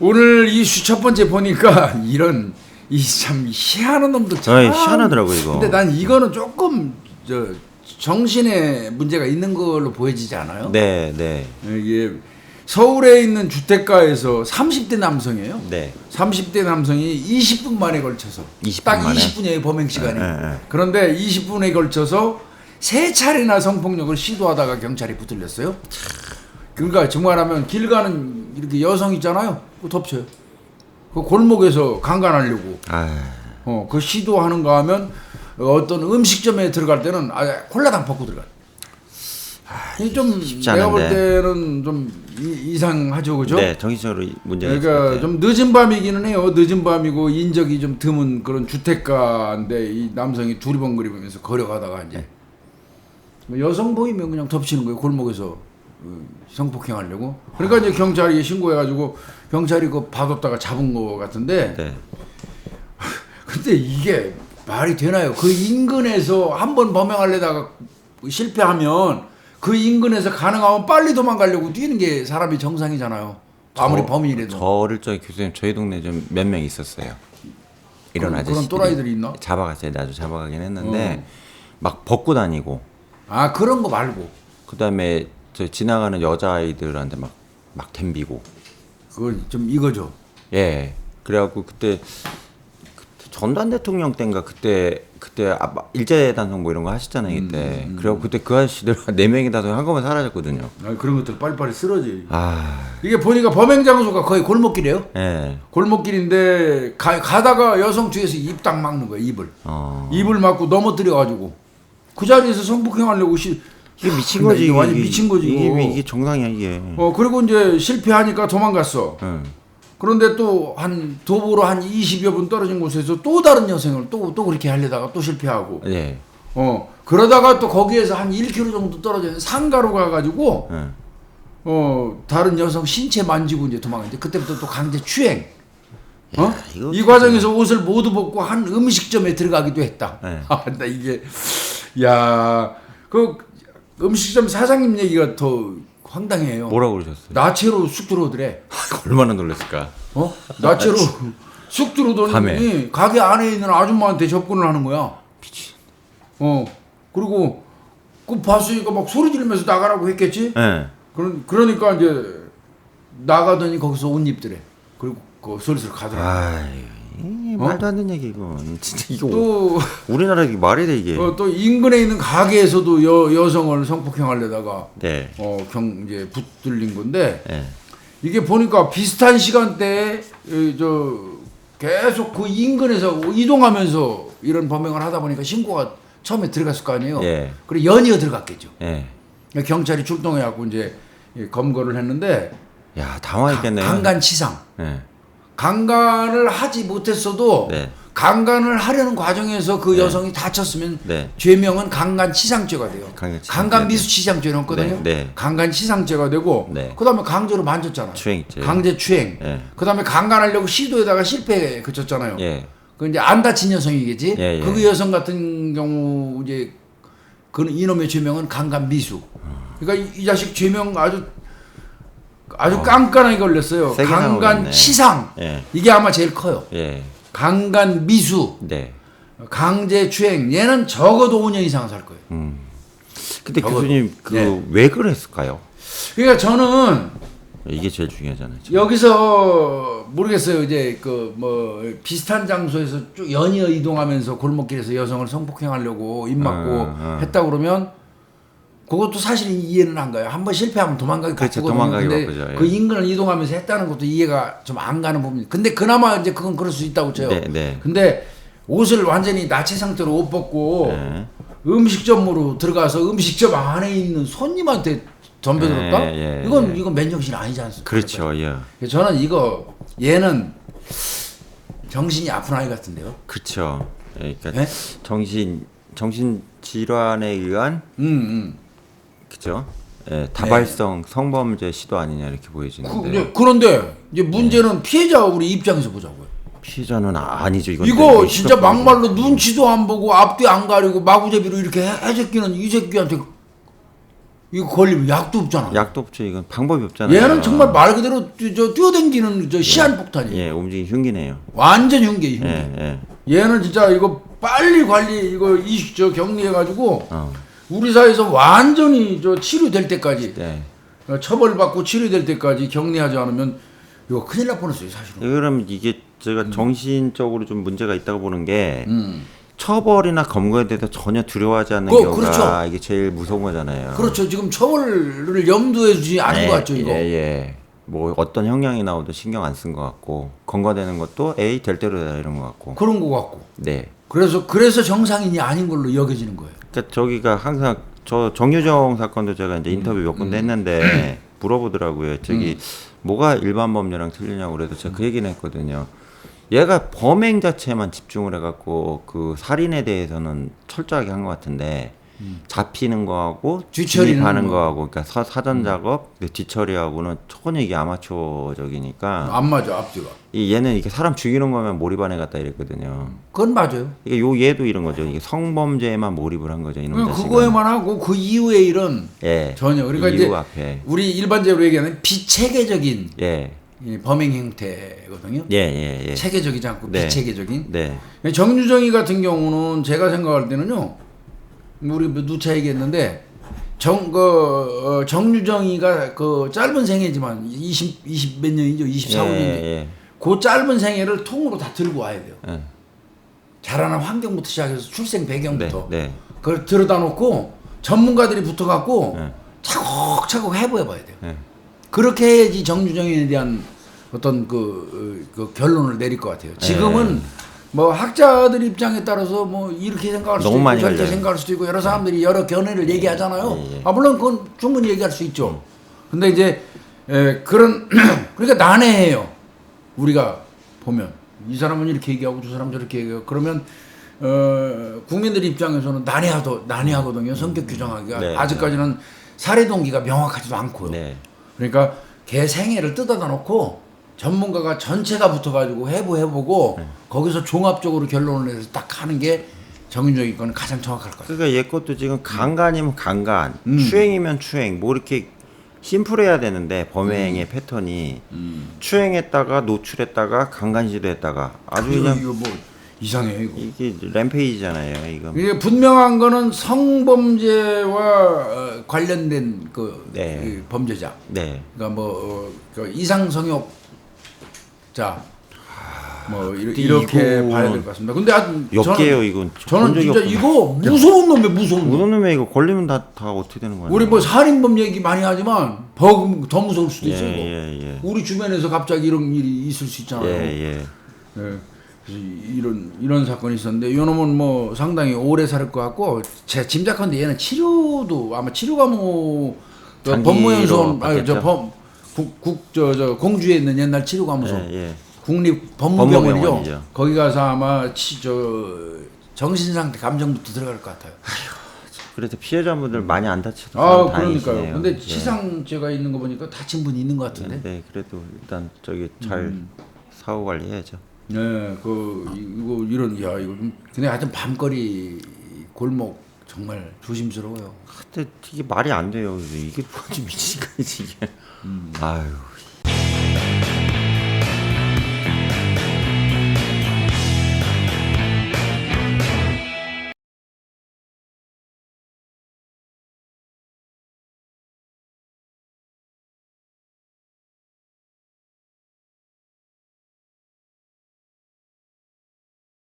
오늘 이슈 첫 번째 보니까 이런 이 참 희한한 놈들 참 희한하더라고 이거. 근데 난 이거는 조금 정신에 문제가 있는 걸로 보여지지 않아요? 네, 네. 이게 서울에 있는 주택가에서 30대 남성이에요. 네. 30대 남성이 20분 만에 걸쳐서 20분 딱 만에? 20분이에요 범행 시간이. 네. 그런데 20분에 걸쳐서 3차례나 성폭력을 시도하다가 경찰이 붙들렸어요. 그러니까 정말하면 길 가는 이렇게 여성 있잖아요. 그거 덮쳐요. 그 골목에서 강간하려고. 그 시도하는가 하면 어떤 음식점에 들어갈 때는 콜라당 벗고 들어가. 좀 쉽지 내가 볼 않은데. 때는 좀 이상하죠, 그죠? 네, 정신적으로 문제가 있을 것 그러니까 같아요. 좀 늦은 밤이기는 해요. 늦은 밤이고 인적이 좀 드문 그런 주택가인데 이 남성이 두리번거리면서 걸어가다가 이제 뭐 여성 보이면 그냥 덮치는 거예요. 골목에서 성폭행하려고. 그러니까 이제 경찰이 신고해가지고 경찰이 그 봐뒀다가 잡은 거 같은데. 네. 근데 이게 말이 되나요? 그 인근에서 한 번 범행하려다가 실패하면 그 인근에서 가능하면 빨리 도망가려고 뛰는 게 사람이 정상이잖아요. 아무리 범인이라도. 저 어릴 적에 교수님 저희 동네 좀 몇 명 있었어요. 이런 그런 아저씨들이 또라이들이 있나? 잡아갔어요. 나도 잡아가긴 했는데 막 벗고 다니고. 그런 거 말고. 그다음에 저 지나가는 여자아이들한테 막 덤비고. 그건 좀 이거죠. 예. 그래갖고 그때 전두환 대통령 때인가 그때 일제단성 뭐 이런 거 하셨잖아요 그때. 그래갖고 그때 그 아저씨들 4명이 다 한꺼번에 사라졌거든요. 그런 것들 빨리빨리 쓰러지. 아, 이게 보니까 범행 장소가 거의 골목길이에요. 예. 골목길인데 가다가 여성 뒤에서 입 딱 막는 거예요. 입을. 입을 막고 넘어뜨려가지고 그 자리에서 성폭행하려고 이게 미친 거지. 이게 완전 미친 거지. 이게 정상이야 이게. 그리고 이제 실패하니까 도망갔어. 응. 그런데 또 도보로 한 20여 분 떨어진 곳에서 또 다른 여성을 또 그렇게 하려다가 또 실패하고. 예. 그러다가 또 거기에서 한 1km 정도 떨어져 있는 상가로 가가지고 다른 여성 신체 만지고 이제 도망갔는데 그때부터 또 강제 추행. 이 과정에서 옷을 모두 벗고 한 음식점에 들어가기도 했다. 네. 나 이게 그 음식점 사장님 얘기가 더 황당해요. 뭐라고 그러셨어요? 나체로 쑥 들어오더래. 얼마나 놀랐을까? 나체로 쑥 들어오더니 밤에. 가게 안에 있는 아줌마한테 접근을 하는 거야. 미친. 그리고 그 봤으니까 막 소리 지르면서 나가라고 했겠지. 예. 그러니까 이제 나가더니 거기서 옷 입더래. 그리고 그 슬슬 가더라. 말도 안 되는 얘기 이거. 진짜 이거 또 우리나라 이게 말이 돼 이게. 또 인근에 있는 가게에서도 여성을 성폭행하려다가 네. 이제 붙들린 건데 예. 이게 보니까 비슷한 시간대에 계속 그 인근에서 이동하면서 이런 범행을 하다 보니까 신고가 처음에 들어갔을 거 아니에요. 예. 그리고 연이어 들어갔겠죠. 예. 경찰이 출동해갖고 이제 검거를 했는데 야, 당황했겠네요. 강간치상. 예. 강간을 하지 못했어도 네. 강간을 하려는 과정에서 그 여성이 다쳤으면 네. 죄명은 강간치상죄가 돼요. 강간치상죄. 강간미수치상죄는 없거든요. 네. 강간치상죄가 되고 네. 그다음에 강제로 만졌잖아요. 추행죄. 강제추행. 네. 그다음에 강간하려고 시도에다가 실패에 그쳤잖아요. 예. 그 이제 안 다친 여성이겠지. 예. 그 여성 같은 경우 이제 그 이놈의 죄명은 강간미수. 그러니까 이 자식 죄명 아주 깐깐하게 걸렸어요. 세게 강간치상. 예. 이게 아마 제일 커요. 예. 강간미수. 네. 강제추행. 얘는 적어도 5년 이상 살 거예요. 근데 교수님 네. 왜 그랬을까요? 그러니까 저는 이게 제일 중요하잖아요. 지금. 여기서 모르겠어요. 이제 비슷한 장소에서 쭉 연이어 이동하면서 골목길에서 여성을 성폭행하려고 입 막고 했다 그러면 그것도 사실 이해는 안 가요. 한번 실패하면 도망가기 그렇죠, 바쁘거든요. 도망가기 근데 바쁘죠. 예. 그 인근을 이동하면서 했다는 것도 이해가 좀 안 가는 부분이. 근데 그나마 이제 그건 그럴 수 있다고 쳐요. 네. 근데 옷을 완전히 나체 상태로 옷 벗고 네. 음식점으로 들어가서 음식점 안에 있는 손님한테 덤벼들었다? 이건 맨정신 아니지 않습니까? 그렇죠. 예. 저는 얘는 정신이 아픈 아이 같은데요. 그렇죠. 그러니까 네? 정신 질환에 의한 그죠? 예, 다발성 성범죄 시도 아니냐 이렇게 보여지는데. 그런데 이제 문제는 피해자 우리 입장에서 보자고요. 피해자는 아니죠. 이거 진짜 막말로 눈치도 안 보고 앞뒤 안 가리고 마구잡이로 이렇게 해제끼는 이 새끼한테 이거 걸리면 약도 없잖아. 약도 없죠. 이건 방법이 없잖아요. 얘는 정말 말 그대로 저 뛰어댕기는 저 시한폭탄이에요. 예, 움직임 흉기네요. 완전 흉기. 예. 얘는 진짜 이거 빨리 관리 이거 저 격리해가지고 어. 우리 사회에서 완전히 저 치료될 때까지 네. 처벌받고 치료될 때까지 격리하지 않으면 이거 큰일 날 뻔했어요 사실은. 그럼 이게 제가 정신적으로 좀 문제가 있다고 보는 게 처벌이나 검거에 대해서 전혀 두려워하지 않는 경우가 그렇죠. 이게 제일 무서운 거잖아요. 그렇죠. 지금 처벌을 염두에 두지 않은 것 같죠 이거. 예. 뭐 어떤 형량이 나오도 신경 안 쓴 것 같고 검거되는 것도 에이 될 대로다 이런 것 같고. 그런 것 같고. 네. 그래서 정상인이 아닌 걸로 여겨지는 거예요. 그러니까 저기가 항상 저 정유정 사건도 제가 이제 인터뷰 몇 군데 했는데 물어보더라고요. 저기 뭐가 일반 범죄랑 틀리냐고 그래도 제가 그 얘기는 했거든요. 얘가 범행 자체만 집중을 해갖고 그 살인에 대해서는 철저하게 한 것 같은데 잡히는 거하고 뒤처리는 진입하는 거. 거하고 그러니까 사전 작업 뒤처리하고는 전혀 이게 아마추어적이니까 안 맞아 앞뒤가. 얘는 이게 사람 죽이는 거면 몰입 안 해갔다 이랬거든요. 그건 맞아요. 이게 얘도 이런 거죠. 이게 성범죄에만 몰입을 한 거죠. 이놈 자식은. 그거에만 하고 그 이후의 일은 예. 전혀. 그러니까 이유 이제 앞에. 우리 일반적으로 얘기하는 비체계적인 예. 이 범행 형태거든요. 예. 체계적이지 않고 네. 비체계적인. 네. 정유정이 같은 경우는 제가 생각할 때는요. 우리 누차 얘기했는데 정유정이가 그 짧은 생애지만 20 몇 년이죠. 24, 5년. 예. 그 짧은 생애를 통으로 다 들고 와야 돼요. 예. 자라는 환경부터 시작해서 출생 배경부터. 네. 그걸 들여다 놓고 전문가들이 붙어갖고 네. 차곡차곡 해봐야 돼요. 네. 그렇게 해야지 정유정에 대한 어떤 그 결론을 내릴 것 같아요. 지금은 뭐 학자들 입장에 따라서 뭐 이렇게 생각할 수도 너무 있고 많이 저렇게 갈려요. 생각할 수도 있고 여러 사람들이 여러 견해를 얘기하잖아요. 예. 아 물론 그건 충분히 얘기할 수 있죠. 근데 이제 그런 그러니까 난해해요. 우리가 보면 이 사람은 이렇게 얘기하고 저 사람은 저렇게 얘기하고 그러면 국민들 입장에서는 난해하거든요. 성격 규정하기가 네. 아직까지는 살해 동기가 명확하지도 않고요. 네. 그러니까 걔 생애를 뜯어다 놓고 전문가가 전체가 붙어가지고 해보고 거기서 종합적으로 결론을 내서 딱 하는 게 정윤정이 거는 가장 정확할 것 같아요. 그러니까 얘 것도 지금 강간이면 강간, 추행이면 추행, 뭐 이렇게 심플해야 되는데 범행의 패턴이 추행했다가 노출했다가 강간 시도했다가 아주 그냥 이거 뭐 이상해요 이거. 이게 램페이지잖아요. 이거. 이게 분명한 거는 성범죄와 관련된 네. 그 범죄자. 네. 그러니까 그 이상성욕자 뭐 근데 이렇게 이거 봐야 될 것 같습니다. 근데 역계요 이건. 저는 본 적이 진짜 없구나. 이거 무서운 놈이에요, 무서운 놈. 무슨 놈에 이거 걸리면 다 어떻게 되는 거야? 우리 뭐 살인범 얘기 많이 하지만 더 무서울 수도 있어요. 이거. 예. 우리 주변에서 갑자기 이런 일이 있을 수 있잖아요. 예. 그래서 이런 사건이 있었는데 이놈은 뭐 상당히 오래 살 것 같고 제 짐작하는데 얘는 치료도 아마 치료 과목 법무연수원 저 공주에 있는 옛날 치료 과무소 예. 국립 법무병원이죠. 법무병원이죠. 거기 가서 아마 정신 상태 감정부터 들어갈 것 같아요. 그래서 피해자분들 많이 안 다쳐서 그러니까요. 다행이시네요. 근데 예. 치상죄가 있는 거 보니까 다친 분이 있는 것 같은데. 네, 그래도 일단 저기 잘 사후 관리해야죠. 네, 이거 이거 좀 근데 하여튼 밤거리 골목 정말 조심스러워요. 근데 이게 말이 안 돼요. 이게 뭐지 미친 거지 이게. 아유.